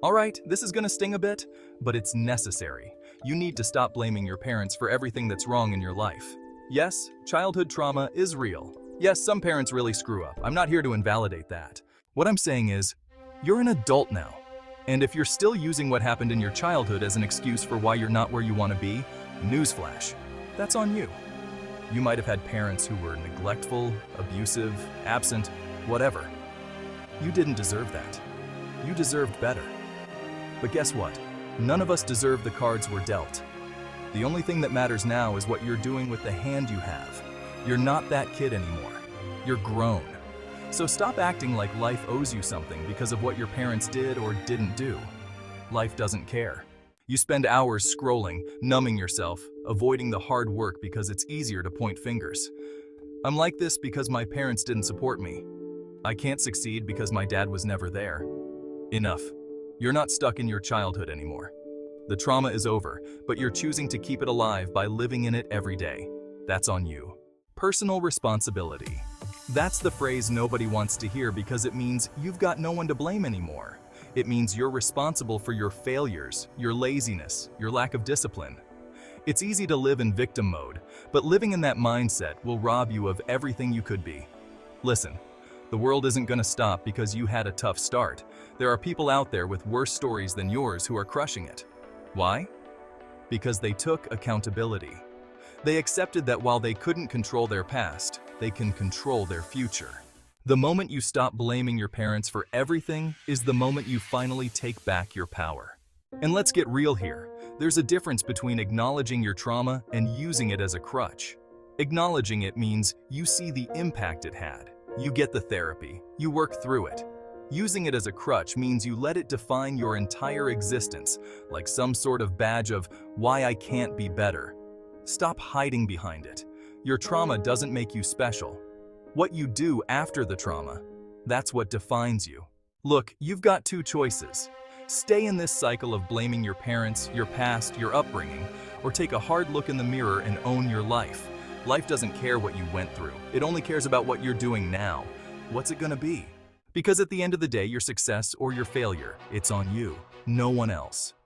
Alright, this is gonna sting a bit, but it's necessary. You need to stop blaming your parents for everything that's wrong in your life. Yes, childhood trauma is real. Yes, some parents really screw up. I'm not here to invalidate that. What I'm saying is, you're an adult now. And if you're still using what happened in your childhood as an excuse for why you're not where you want to be, newsflash, that's on you. You might have had parents who were neglectful, abusive, absent, whatever. You didn't deserve that. You deserved better. But guess what? None of us deserve the cards we're dealt. The only thing that matters now is what you're doing with the hand you have. You're not that kid anymore. You're grown. So stop acting like life owes you something because of what your parents did or didn't do. Life doesn't care. You spend hours scrolling, numbing yourself, avoiding the hard work because it's easier to point fingers. I'm like this because my parents didn't support me. I can't succeed because my dad was never there. Enough. You're not stuck in your childhood anymore. The trauma is over, but you're choosing to keep it alive by living in it every day. That's on you. Personal responsibility. That's the phrase nobody wants to hear because it means you've got no one to blame anymore. It means you're responsible for your failures, your laziness, your lack of discipline. It's easy to live in victim mode, but living in that mindset will rob you of everything you could be. Listen, the world isn't going to stop because you had a tough start. There are people out there with worse stories than yours who are crushing it. Why? Because they took accountability. They accepted that while they couldn't control their past, they can control their future. The moment you stop blaming your parents for everything is the moment you finally take back your power. And let's get real here. There's a difference between acknowledging your trauma and using it as a crutch. Acknowledging it means you see the impact it had. You get the therapy. You work through it. Using it as a crutch means you let it define your entire existence, like some sort of badge of why I can't be better. Stop hiding behind it. Your trauma doesn't make you special. What you do after the trauma, that's what defines you. Look, you've got two choices. Stay in this cycle of blaming your parents, your past, your upbringing, or take a hard look in the mirror and own your life. Life doesn't care what you went through. It only cares about what you're doing now. What's it gonna be? Because at the end of the day, your success or your failure, it's on you, no one else.